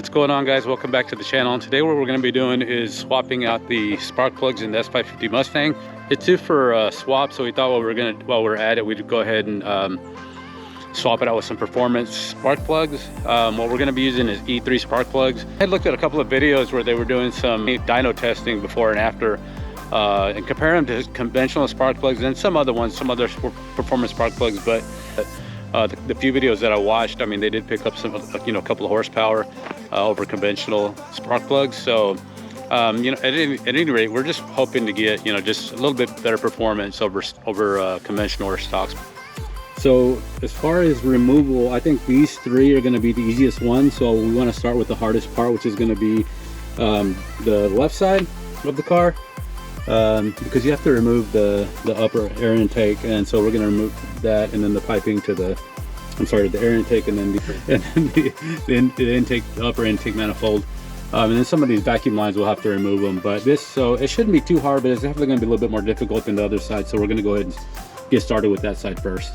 What's going on, guys? Welcome back to the channel. And today what we're going to be doing is swapping out the spark plugs in the S550 Mustang. It's due for swap, so we thought while we're at it, we'd go ahead and swap it out with some performance spark plugs. What we're going to be using is E3 spark plugs. I had looked at a couple of videos where they were doing some dyno testing before and after, and compare them to conventional spark plugs and some other performance spark plugs. But the few videos that I watched, I mean, they did pick up some, a couple of horsepower over conventional spark plugs. So, at any rate, we're just hoping to get, just a little bit better performance over conventional or stocks. So as far as removal, I think these three are going to be the easiest ones. So we want to start with the hardest part, which is going to be the left side of the car, because you have to remove the upper air intake, and so we're going to remove that, and then the piping to the air intake, and then the intake, the upper intake manifold, and then some of these vacuum lines we'll have to remove them. But so it shouldn't be too hard, but it's definitely going to be a little bit more difficult than the other side. So we're going to go ahead and get started with that side first.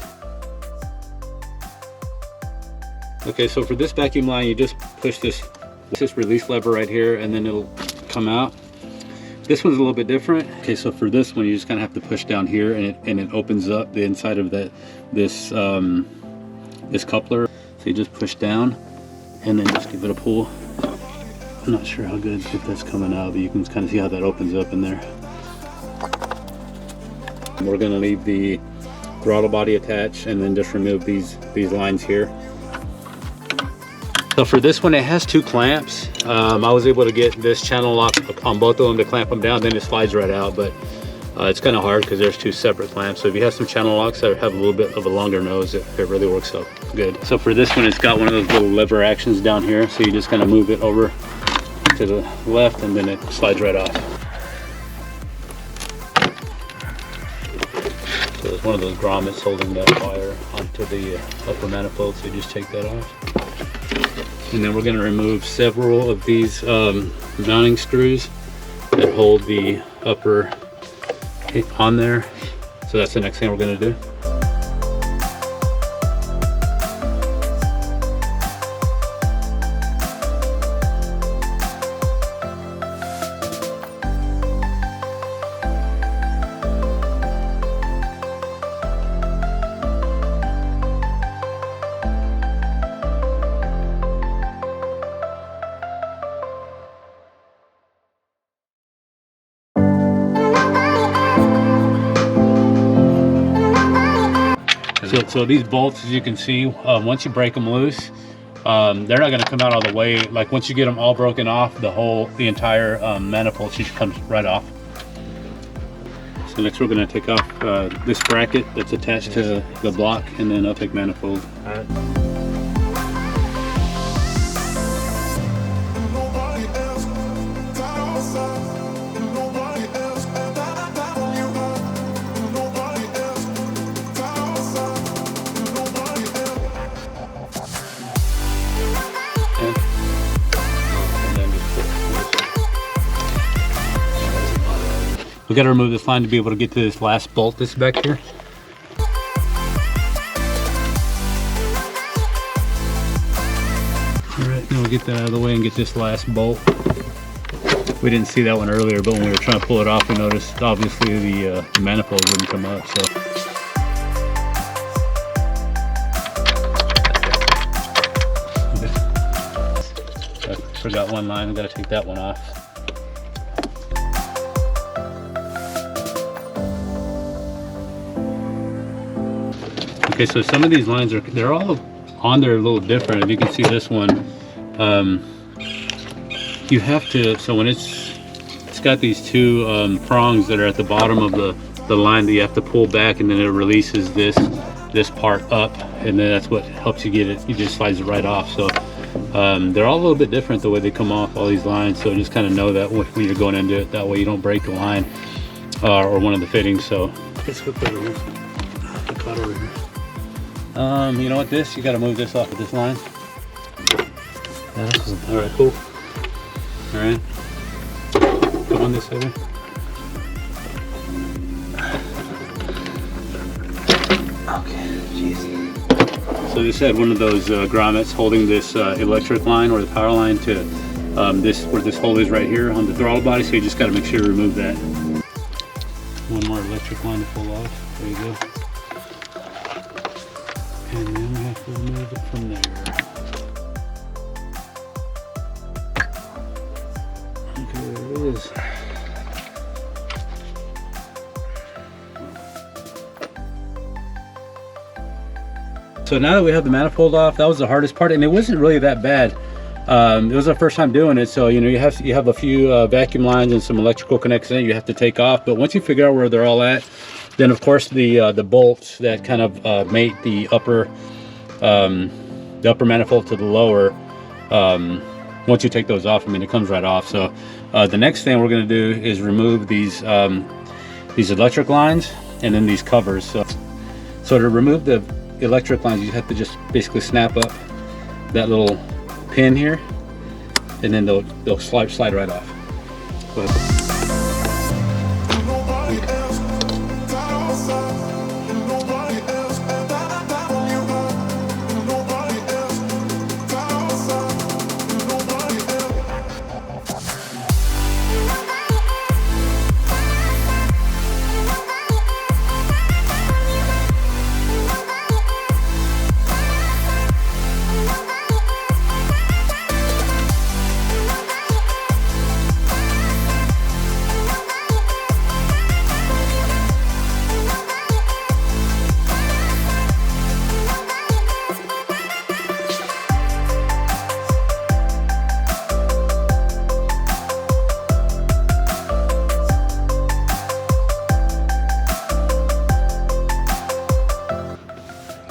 Okay, so for this vacuum line, you just push this release lever right here, and then it'll come out. This one's a little bit different. Okay, so for this one, you just kind of have to push down here, and it opens up the inside of this coupler. So you just push down, and then just give it a pull. I'm not sure how good if that's coming out, but you can kind of see how that opens up in there. And we're gonna leave the throttle body attached, and then just remove these lines here. So for this one, it has two clamps. I was able to get this channel lock on both of them to clamp them down, then it slides right out, but it's kind of hard because there's two separate clamps. So if you have some channel locks that have a little bit of a longer nose, it really works out good. So for this one, it's got one of those little lever actions down here. So you just kind of move it over to the left, and then it slides right off. So there's one of those grommets holding that wire onto the upper manifold, so you just take that off. And then we're going to remove several of these mounting screws that hold the upper on there. So that's the next thing we're going to do. So these bolts, as you can see, once you break them loose, they're not going to come out all the way. Like once you get them all broken off, the entire manifold just comes right off. So next we're going to take off this bracket that's attached to the block, and then I'll take manifold. We got to remove this line to be able to get to this last bolt that's back here. All right, now we'll get that out of the way and get this last bolt. We didn't see that one earlier, but when we were trying to pull it off, we noticed obviously the manifold wouldn't come up. So. I forgot one line. I've got to take that one off. Okay, so some of these lines they're all on there a little different. If you can see this one, you have to, so when it's got these two prongs that are at the bottom of the line that you have to pull back, and then it releases this part up, and then that's what helps you get it. It just slides it right off. So they're all a little bit different the way they come off, all these lines. So just kind of know that when you're going into it, that way you don't break the line or one of the fittings. So let's put it over here. The cut over here. You know what, you got to move this off of this line. All right, cool. All right, go on this over. Okay, jeez. So this had one of those grommets holding this electric line or the power line to this, where this hole is right here on the throttle body. So you just got to make sure to remove that. One more electric line to pull off. There you go. And then we have to remove it from there. Okay, there it is. So now that we have the manifold off, that was the hardest part, and it wasn't really that bad. It was our first time doing it, so you know you have a few vacuum lines and some electrical connections that you have to take off. But once you figure out where they're all at, then of course the bolts that kind of mate the upper manifold to the lower, once you take those off, I mean it comes right off. So the next thing we're going to do is remove these electric lines and then these covers. So to remove the electric lines, you have to just basically snap up that pin here, and then they'll slide right off. Go ahead.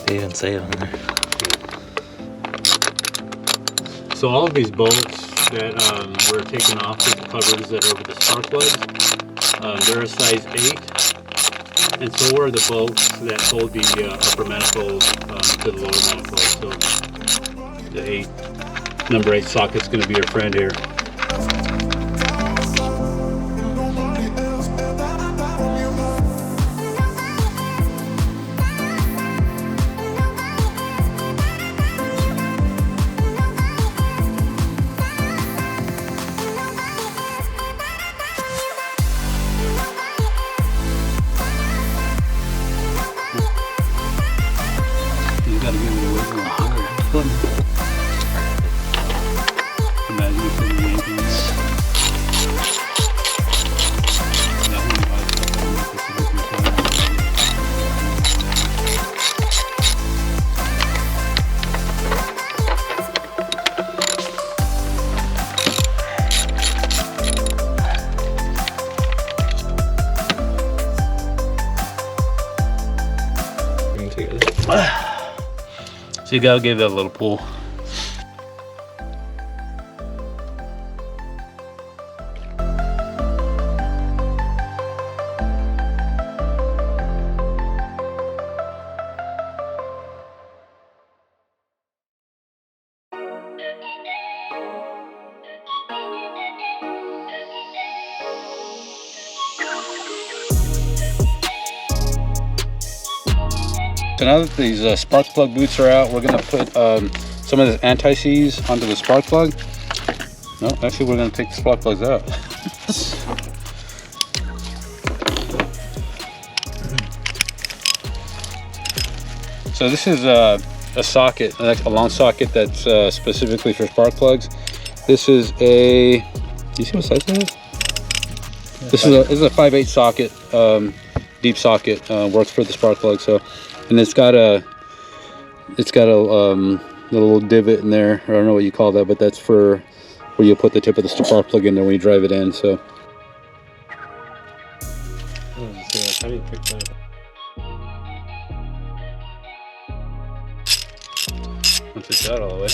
They didn't say it on there. So all of these bolts that were taken off with the covers that are over the spark plugs, they're a size 8, and so are the bolts that hold the upper manifold to the lower manifold. So the number 8 socket's going to be your friend here. So you gotta give that a little pull. So now that these spark plug boots are out, we're going to put some of the anti-seize onto the spark plug. No, actually we're going to take the spark plugs out. So this is a socket, a long socket that's specifically for spark plugs. This is a, do you see what size that is? Yeah, this is a 5/8 socket, deep socket, works for the spark plug. So. And it's got a little divot in there. I don't know what you call that, but that's for where you put the tip of the spark plug in there when you drive it in. So. How do you pick that up? Once it's out all the way.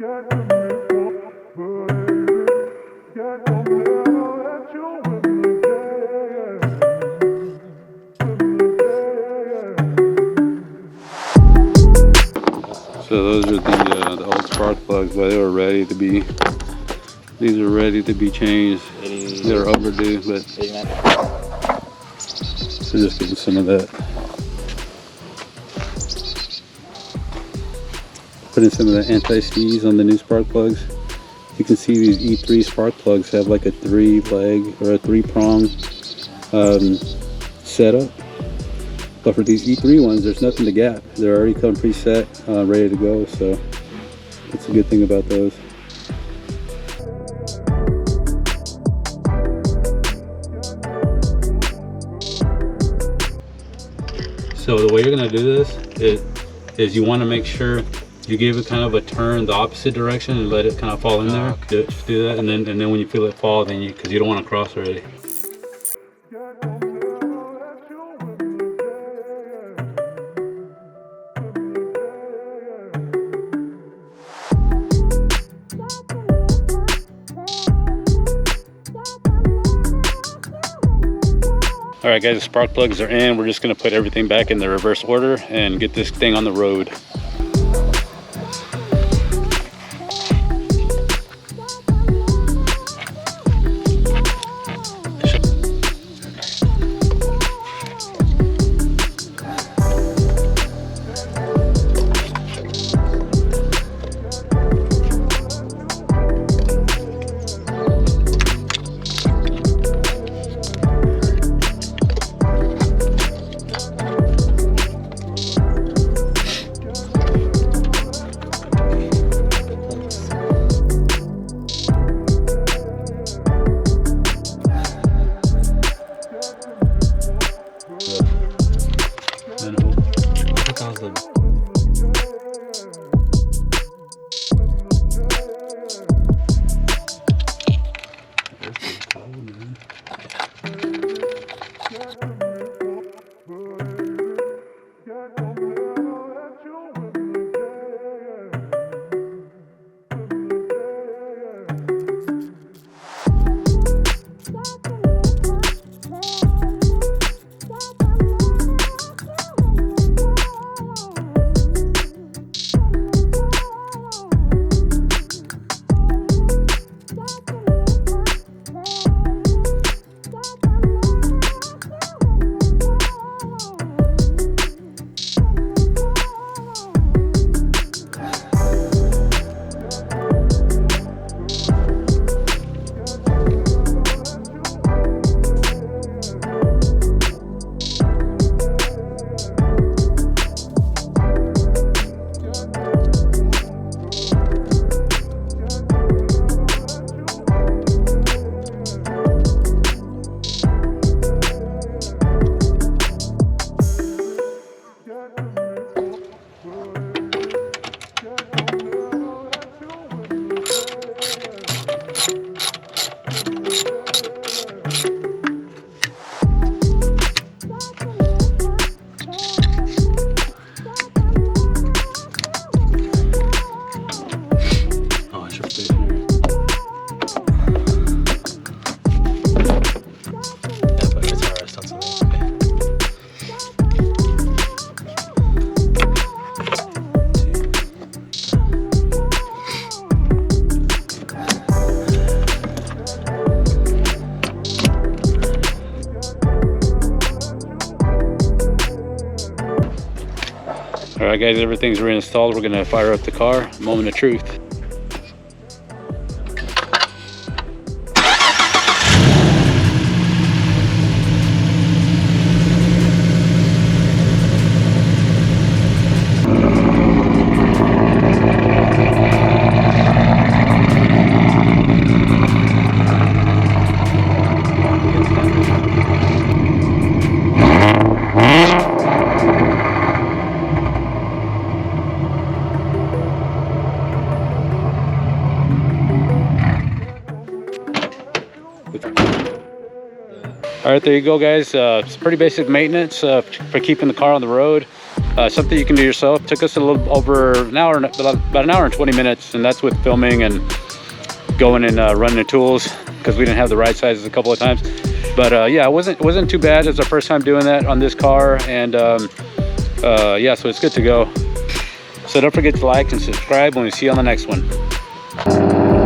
So those are the old spark plugs, but they were ready to be. These are ready to be changed. They're overdue, but so just getting some of that. Putting some of the anti-seize on the new spark plugs. You can see these E3 spark plugs have like a 3-leg or a 3-prong setup. But for these E3 ones, there's nothing to gap. They're already come preset, ready to go. So that's a good thing about those. So the way you're gonna do this is you want to make sure you give it kind of a turn the opposite direction and let it kind of fall in there. Okay. Do that, and then when you feel it fall, then because you don't want to cross already. All right, guys, the spark plugs are in. We're just gonna put everything back in the reverse order and get this thing on the road. All right, guys, everything's reinstalled. We're gonna fire up the car. Moment of truth. All right, there you go, guys. It's pretty basic maintenance for keeping the car on the road. something you can do yourself. Took us a little over an hour, about an hour and 20 minutes, and that's with filming and going and running the tools, because we didn't have the right sizes a couple of times. But yeah, it wasn't too bad. It's our first time doing that on this car, and yeah, so it's good to go. So don't forget to like and subscribe, and we'll see you on the next one.